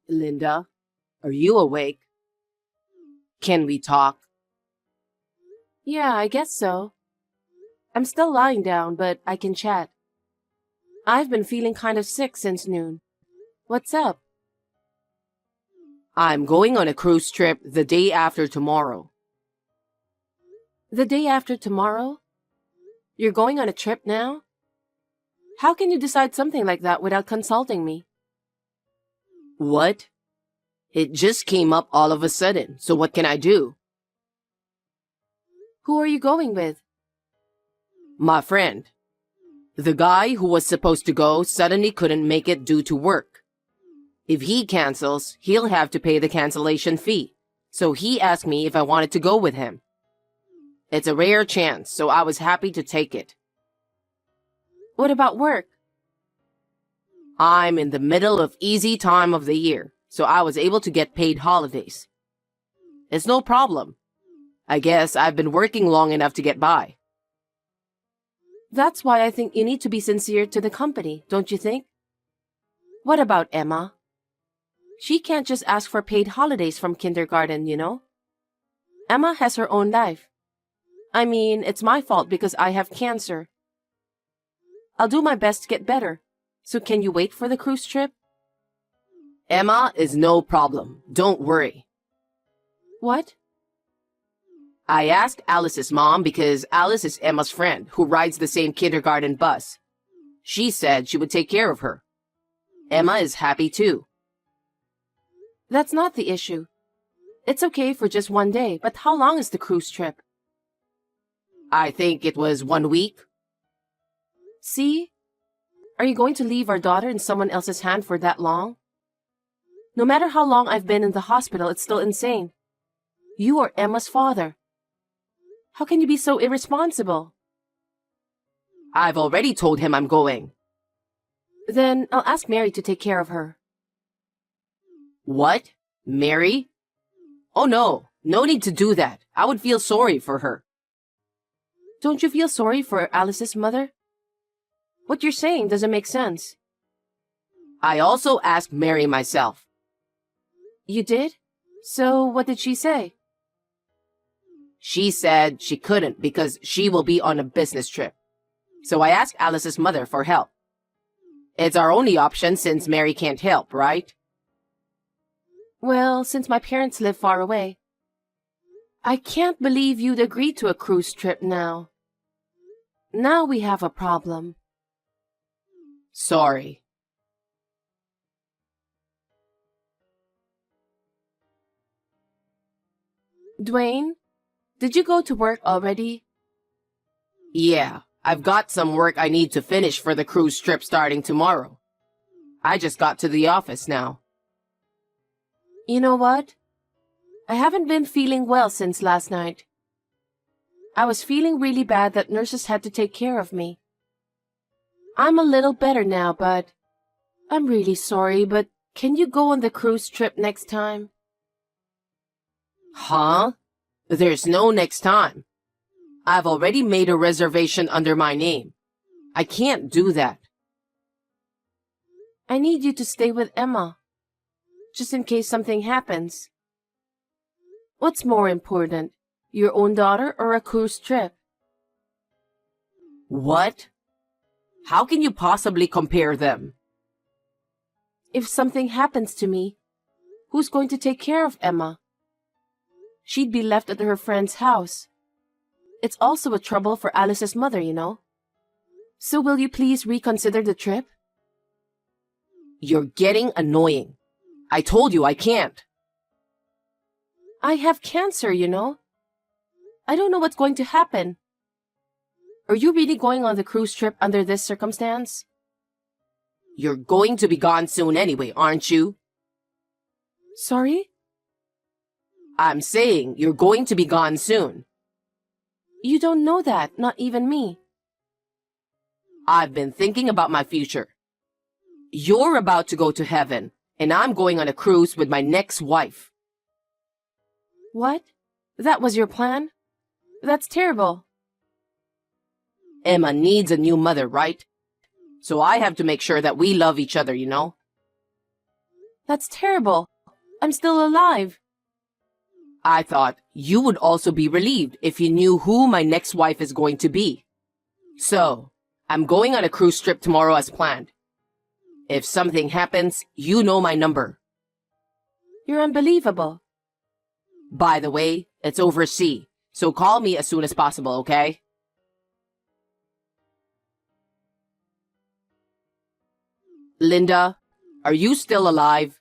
Linda, are you awake? Can we talk? Yeah, I guess so. I'm still lying down, but I can chat. I've been feeling kind of sick since noon. What's up? I'm going on a cruise trip the day after tomorrow. The day after tomorrow? You're going on a trip now? How can you decide something like that without consulting me? What? It just came up all of a sudden, so what can I do? Who are you going with? My friend. The guy who was supposed to go suddenly couldn't make it due to work. If he cancels, he'll have to pay the cancellation fee, so he asked me if I wanted to go with him. It's a rare chance, so I was happy to take it. What about work? I'm in the middle of easy time of the year, so I was able to get paid holidays. It's no problem. I guess I've been working long enough to get by. That's why I think you need to be sincere to the company, don't you think? What about Emma? She can't just ask for paid holidays from kindergarten, you know? Emma has her own life. I mean, it's my fault because I have cancer. I'll do my best to get better. So can you wait for the cruise trip? Emma is no problem. Don't worry. What? I asked Alice's mom because Alice is Emma's friend who rides the same kindergarten bus. She said she would take care of her. Emma is happy too. That's not the issue. It's okay for just one day, but how long is the cruise trip? I think it was 1 week. See? Are you going to leave our daughter in someone else's hand for that long? No matter how long I've been in the hospital, it's still insane. You are Emma's father. How can you be so irresponsible? I've already told him I'm going. Then I'll ask Mary to take care of her. What? Mary? Oh no, no need to do that. I would feel sorry for her. Don't you feel sorry for Alice's mother? What you're saying doesn't make sense. I also asked Mary myself. You did? So what did she say? She said she couldn't because she will be on a business trip. So I asked Alice's mother for help. It's our only option since Mary can't help, right? Well, since my parents live far away. I can't believe you'd agree to a cruise trip now. Now we have a problem. Sorry. Dwayne, did you go to work already? Yeah, I've got some work I need to finish for the cruise trip starting tomorrow. I just got to the office now. You know what? I haven't been feeling well since last night. I was feeling really bad that nurses had to take care of me. I'm a little better now, but I'm really sorry, but can you go on the cruise trip next time? Huh? There's no next time. I've already made a reservation under my name. I can't do that. I need you to stay with Emma, just in case something happens. What's more important, your own daughter or a cruise trip? What? How can you possibly compare them? If something happens to me, who's going to take care of Emma? She'd be left at her friend's house. It's also a trouble for Alice's mother, you know. So will you please reconsider the trip? You're getting annoying. I told you I can't. I have cancer, you know. I don't know what's going to happen. Are you really going on the cruise trip under this circumstance? You're going to be gone soon anyway, aren't you? Sorry? I'm saying you're going to be gone soon. You don't know that, not even me. I've been thinking about my future. You're about to go to heaven, and I'm going on a cruise with my next wife. What? That was your plan? That's terrible. Emma needs a new mother, right? So I have to make sure that we love each other, you know? That's terrible. I'm still alive. I thought you would also be relieved if you knew who my next wife is going to be. So, I'm going on a cruise trip tomorrow as planned. If something happens, you know my number. You're unbelievable. By the way, it's overseas, so call me as soon as possible, okay? Linda, are you still alive?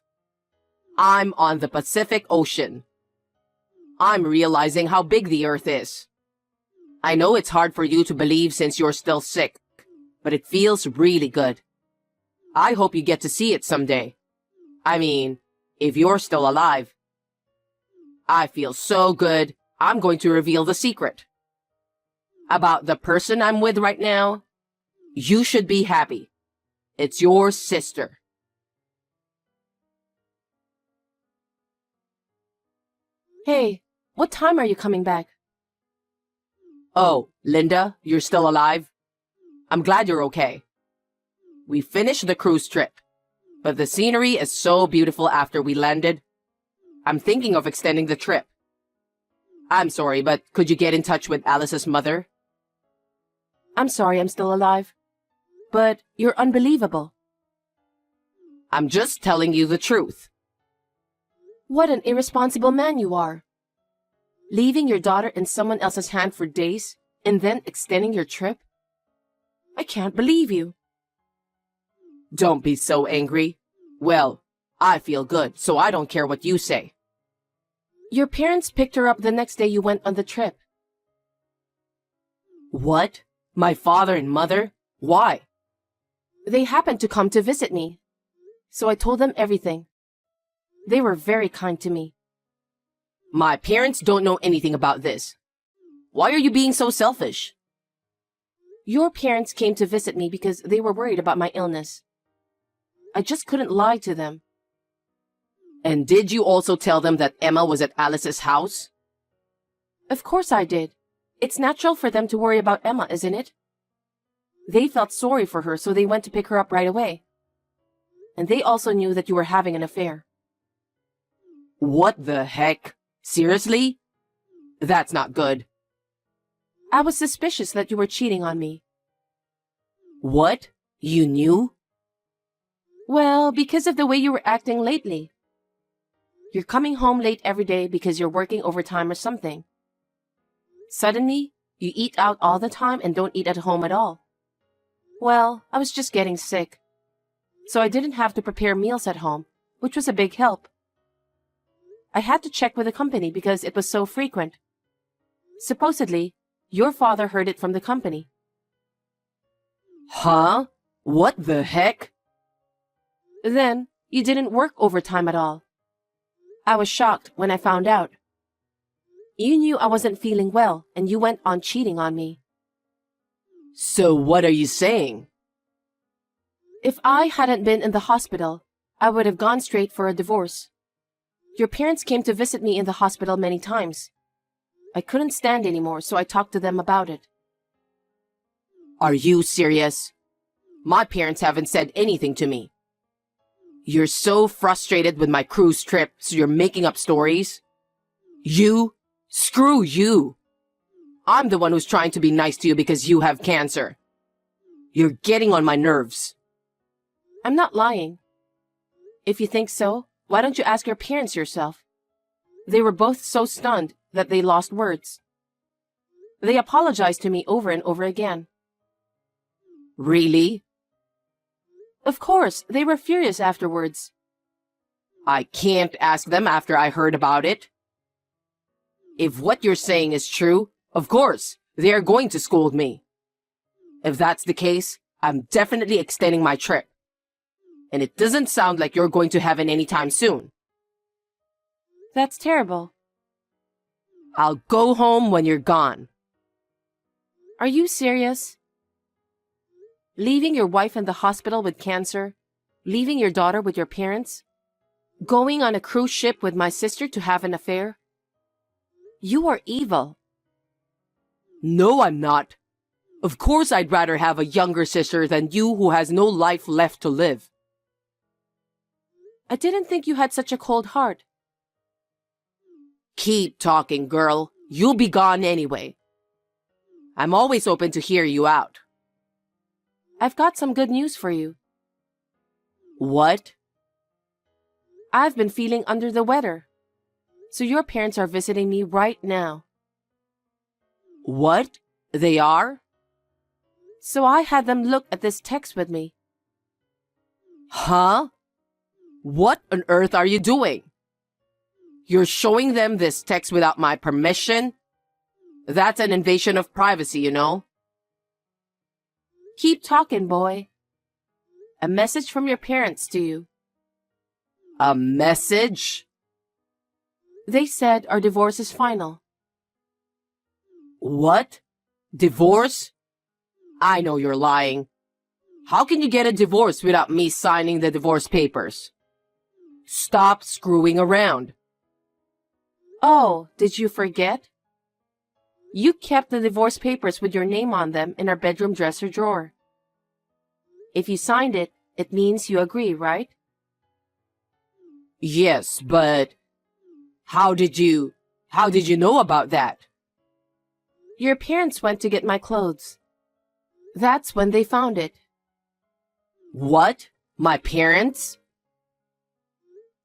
I'm on the Pacific Ocean. I'm realizing how big the Earth is. I know it's hard for you to believe since you're still sick, but it feels really good. I hope you get to see it someday. I mean, if you're still alive. I feel so good, I'm going to reveal the secret. About the person I'm with right now, you should be happy. It's your sister. Hey, what time are you coming back? Oh, Linda, you're still alive? I'm glad you're okay. We finished the cruise trip, but the scenery is so beautiful after we landed. I'm thinking of extending the trip. I'm sorry, but could you get in touch with Alice's mother? I'm sorry I'm still alive. But you're unbelievable. I'm just telling you the truth. What an irresponsible man you are. Leaving your daughter in someone else's hand for days and then extending your trip? I can't believe you. Don't be so angry. Well, I feel good, so I don't care what you say. Your parents picked her up the next day you went on the trip. What? My father and mother? Why? They happened to come to visit me, so I told them everything. They were very kind to me. My parents don't know anything about this. Why are you being so selfish? Your parents came to visit me because they were worried about my illness. I just couldn't lie to them. And did you also tell them that Emma was at Alice's house? Of course I did. It's natural for them to worry about Emma, isn't it? They felt sorry for her, so they went to pick her up right away. And they also knew that you were having an affair. What the heck? Seriously? That's not good. I was suspicious that you were cheating on me. What? You knew? Well, because of the way you were acting lately. You're coming home late every day because you're working overtime or something. Suddenly, you eat out all the time and don't eat at home at all. Well, I was just getting sick. So I didn't have to prepare meals at home, which was a big help. I had to check with the company because it was so frequent. Supposedly, your father heard it from the company. Huh? What the heck? Then, you didn't work overtime at all. I was shocked when I found out. You knew I wasn't feeling well, and you went on cheating on me. So what are you saying? If I hadn't been in the hospital, I would have gone straight for a divorce. Your parents came to visit me in the hospital many times. I couldn't stand anymore, so I talked to them about it. Are you serious? My parents haven't said anything to me. You're so frustrated with my cruise trip, so you're making up stories? You? Screw you! I'm the one who's trying to be nice to you because you have cancer. You're getting on my nerves. I'm not lying. If you think so, why don't you ask your parents yourself? They were both so stunned that they lost words. They apologized to me over and over again. Really? Of course, they were furious afterwards. I can't ask them after I heard about it. If what you're saying is true, of course, they are going to scold me. If that's the case, I'm definitely extending my trip. And it doesn't sound like you're going to have it anytime soon. That's terrible. I'll go home when you're gone. Are you serious? Leaving your wife in the hospital with cancer? Leaving your daughter with your parents? Going on a cruise ship with my sister to have an affair? You are evil. No, I'm not. Of course I'd rather have a younger sister than you who has no life left to live. I didn't think you had such a cold heart. Keep talking, girl. You'll be gone anyway. I'm always open to hear you out. I've got some good news for you. What? I've been feeling under the weather. So your parents are visiting me right now. What? They are? So I had them look at this text with me. Huh? What on earth are you doing? You're showing them this text without my permission? That's an invasion of privacy, you know? Keep talking, boy. A message from your parents to you. A message? They said our divorce is final. What? Divorce? I know you're lying. How can you get a divorce without me signing the divorce papers? Stop screwing around. Oh, did you forget? You kept the divorce papers with your name on them in our bedroom dresser drawer. If you signed it, it means you agree, right? Yes, but how did you know about that? Your parents went to get my clothes. That's when they found it. What? My parents?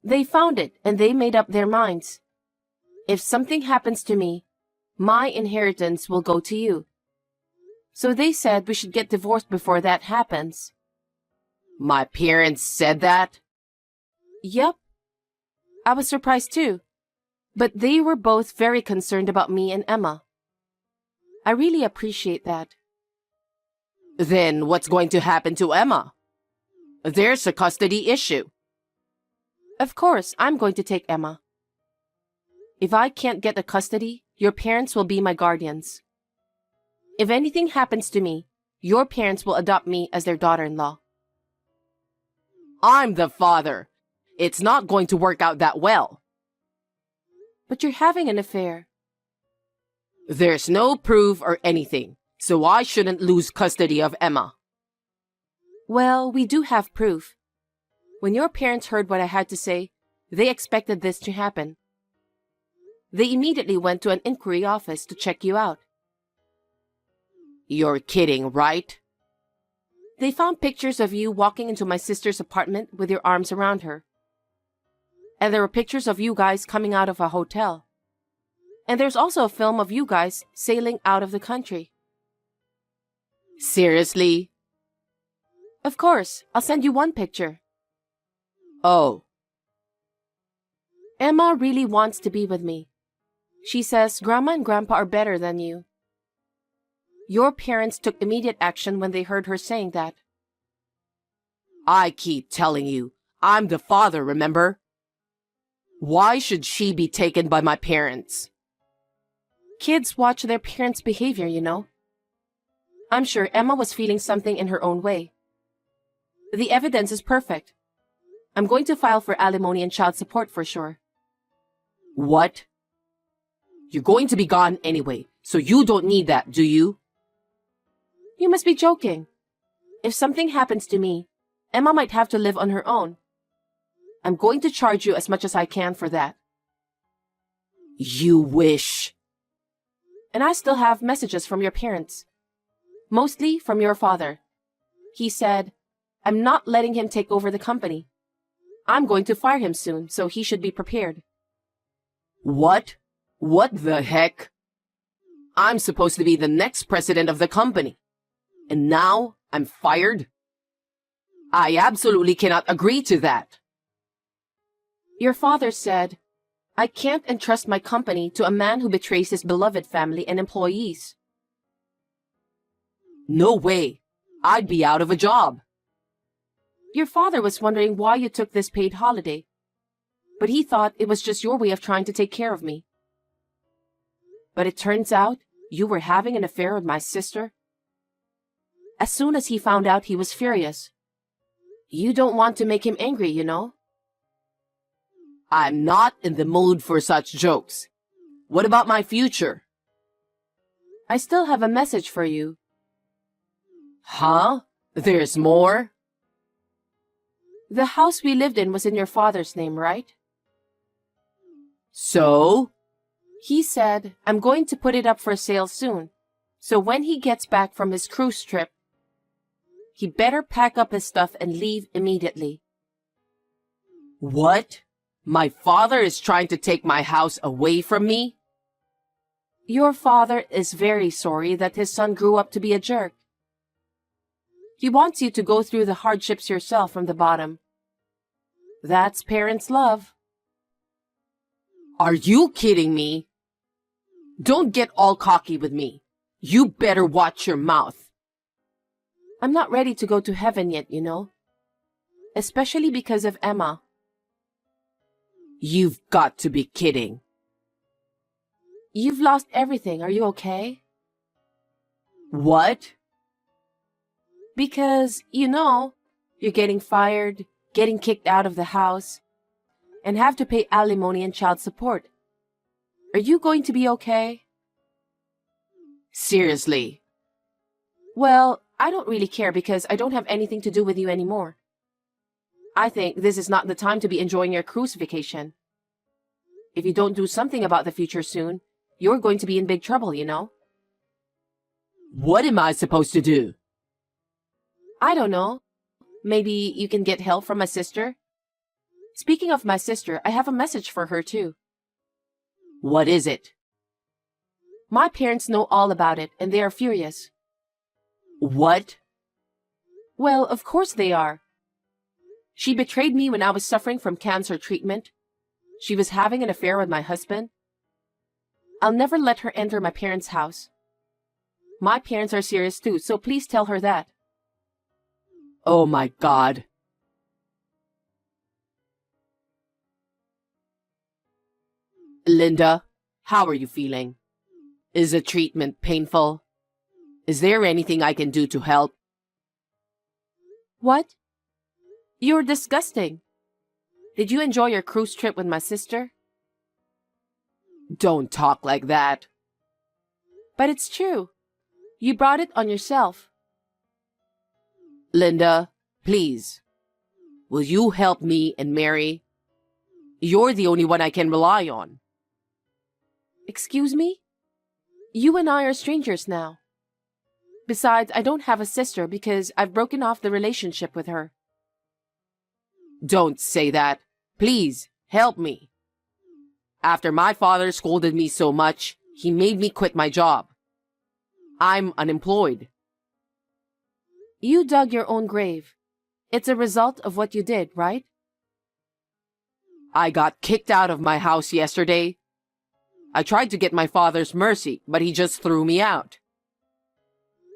They found it and they made up their minds. If something happens to me, my inheritance will go to you. So they said we should get divorced before that happens. My parents said that? Yep. I was surprised too. But they were both very concerned about me and Emma. I really appreciate that. Then what's going to happen to Emma? There's a custody issue. Of course, I'm going to take Emma. If I can't get the custody, your parents will be my guardians. If anything happens to me, your parents will adopt me as their daughter-in-law. I'm the father. It's not going to work out that well. But you're having an affair. There's no proof or anything, so I shouldn't lose custody of Emma. Well, we do have proof. When your parents heard what I had to say, they expected this to happen. They immediately went to an inquiry office to check you out. You're kidding, right? They found pictures of you walking into my sister's apartment with your arms around her. And there were pictures of you guys coming out of a hotel. And there's also a film of you guys sailing out of the country. Seriously? Of course, I'll send you one picture. Oh. Emma really wants to be with me. She says Grandma and Grandpa are better than you. Your parents took immediate action when they heard her saying that. I keep telling you, I'm the father, remember? Why should she be taken by my parents? Kids watch their parents' behavior, you know. I'm sure Emma was feeling something in her own way. The evidence is perfect. I'm going to file for alimony and child support for sure. What? You're going to be gone anyway, so you don't need that, do you? You must be joking. If something happens to me, Emma might have to live on her own. I'm going to charge you as much as I can for that. You wish. And I still have messages from your parents. Mostly from your father. He said, I'm not letting him take over the company. I'm going to fire him soon, so he should be prepared. What? What the heck? I'm supposed to be the next president of the company. And now I'm fired? I absolutely cannot agree to that. Your father said, I can't entrust my company to a man who betrays his beloved family and employees. No way. I'd be out of a job. Your father was wondering why you took this paid holiday, but he thought it was just your way of trying to take care of me. But it turns out you were having an affair with my sister. As soon as he found out, he was furious. You don't want to make him angry, you know? I'm not in the mood for such jokes. What about my future? I still have a message for you. Huh? There's more? The house we lived in was in your father's name, right? So? He said, I'm going to put it up for sale soon. So when he gets back from his cruise trip, he better pack up his stuff and leave immediately. What? My father is trying to take my house away from me? Your father is very sorry that his son grew up to be a jerk. He wants you to go through the hardships yourself from the bottom. That's parents' love. Are you kidding me? Don't get all cocky with me. You better watch your mouth. I'm not ready to go to heaven yet, you know. Especially because of Emma. You've got to be kidding. You've lost everything. Are you okay? What? Because, you know, you're getting fired, getting kicked out of the house, and have to pay alimony and child support. Are you going to be okay? Seriously. Well, I don't really care because I don't have anything to do with you anymore. I think this is not the time to be enjoying your cruise vacation. If you don't do something about the future soon, you're going to be in big trouble, you know? What am I supposed to do? I don't know. Maybe you can get help from my sister? Speaking of my sister, I have a message for her too. What is it? My parents know all about it and they are furious. What? Well, of course they are. She betrayed me when I was suffering from cancer treatment. She was having an affair with my husband. I'll never let her enter my parents' house. My parents are serious too, so please tell her that. Oh my God. Linda, how are you feeling? Is the treatment painful? Is there anything I can do to help? What? You're disgusting. Did you enjoy your cruise trip with my sister? Don't talk like that. But it's true. You brought it on yourself. Linda, please. Will you help me and Mary? You're the only one I can rely on. Excuse me? You and I are strangers now. Besides, I don't have a sister because I've broken off the relationship with her. Don't say that. Please, help me. After my father scolded me so much, he made me quit my job. I'm unemployed. You dug your own grave. It's a result of what you did, right? I got kicked out of my house yesterday. I tried to get my father's mercy, but he just threw me out.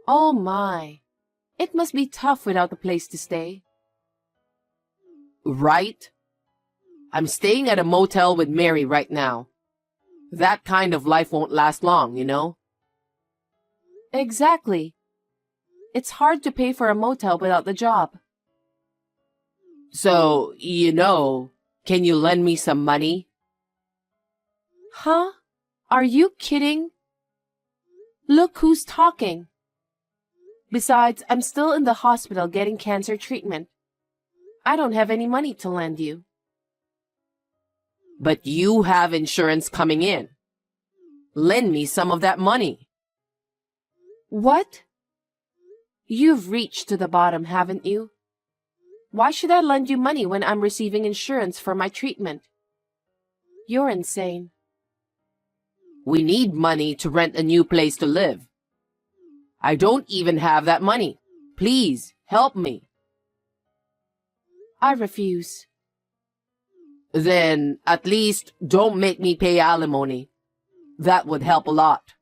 Oh my. It must be tough without a place to stay. Right? I'm staying at a motel with Mary right now. That kind of life won't last long, you know? Exactly. It's hard to pay for a motel without the job. So, can you lend me some money? Huh? Are you kidding? Look who's talking. Besides, I'm still in the hospital getting cancer treatment. I don't have any money to lend you. But you have insurance coming in. Lend me some of that money. What? You've reached to the bottom, haven't you? Why should I lend you money when I'm receiving insurance for my treatment? You're insane. We need money to rent a new place to live. I don't even have that money. Please, help me. I refuse. Then, at least, don't make me pay alimony. That would help a lot.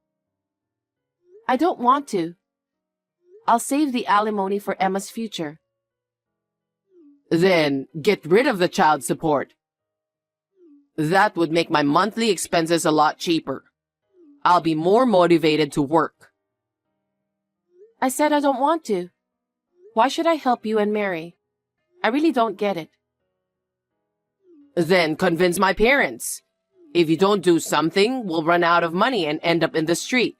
I don't want to. I'll save the alimony for Emma's future. Then, get rid of the child support. That would make my monthly expenses a lot cheaper. I'll be more motivated to work. I said I don't want to. Why should I help you and Mary? I really don't get it. Then convince my parents. If you don't do something, we'll run out of money and end up in the street.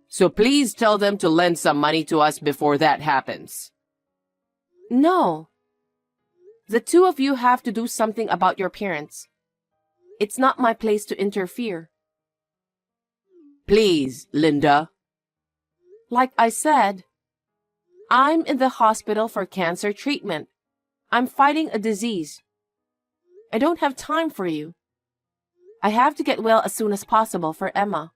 So please tell them to lend some money to us before that happens. No. The two of you have to do something about your parents. It's not my place to interfere. Please, Linda. Like I said, I'm in the hospital for cancer treatment. I'm fighting a disease. I don't have time for you. I have to get well as soon as possible for Emma.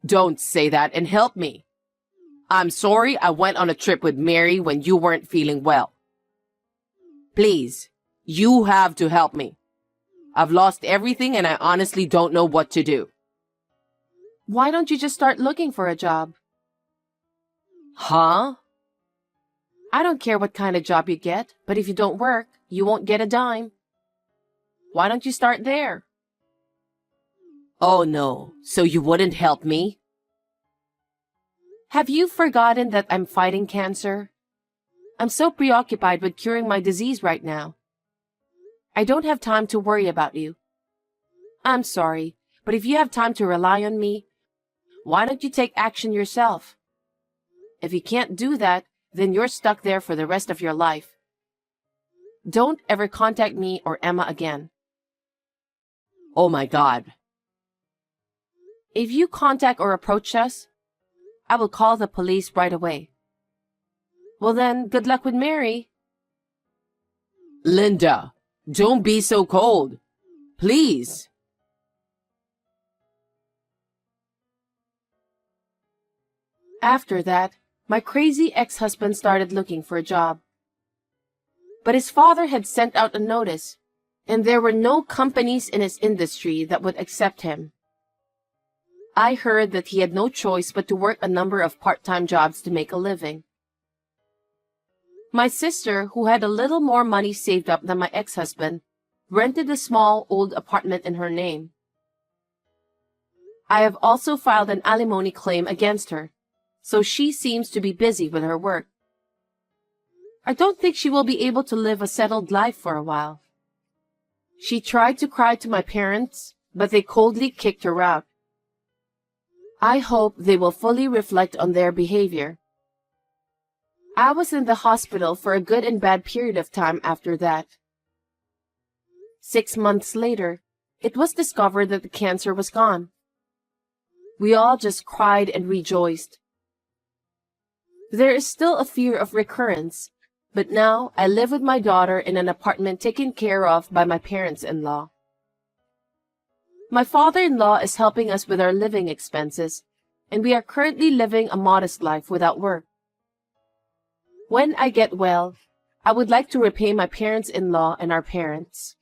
Don't say that and help me. I'm sorry I went on a trip with Mary when you weren't feeling well. Please, you have to help me. I've lost everything and I honestly don't know what to do. Why don't you just start looking for a job? Huh? I don't care what kind of job you get, but if you don't work, you won't get a dime. Why don't you start there? Oh no, so you wouldn't help me? Have you forgotten that I'm fighting cancer? I'm so preoccupied with curing my disease right now. I don't have time to worry about you. I'm sorry, but if you have time to rely on me, why don't you take action yourself? If you can't do that, then you're stuck there for the rest of your life. Don't ever contact me or Emma again. Oh my God. If you contact or approach us, I will call the police right away. Well then, good luck with Mary. Linda, don't be so cold. Please. After that, my crazy ex-husband started looking for a job. But his father had sent out a notice, and there were no companies in his industry that would accept him. I heard that he had no choice but to work a number of part-time jobs to make a living. My sister, who had a little more money saved up than my ex-husband, rented a small old apartment in her name. I have also filed an alimony claim against her, so she seems to be busy with her work. I don't think she will be able to live a settled life for a while. She tried to cry to my parents, but they coldly kicked her out. I hope they will fully reflect on their behavior. I was in the hospital for a good and bad period of time after that. 6 months later, it was discovered that the cancer was gone. We all just cried and rejoiced. There is still a fear of recurrence, but now I live with my daughter in an apartment taken care of by my parents-in-law. My father-in-law is helping us with our living expenses, and we are currently living a modest life without work. When I get well, I would like to repay my parents-in-law and our parents.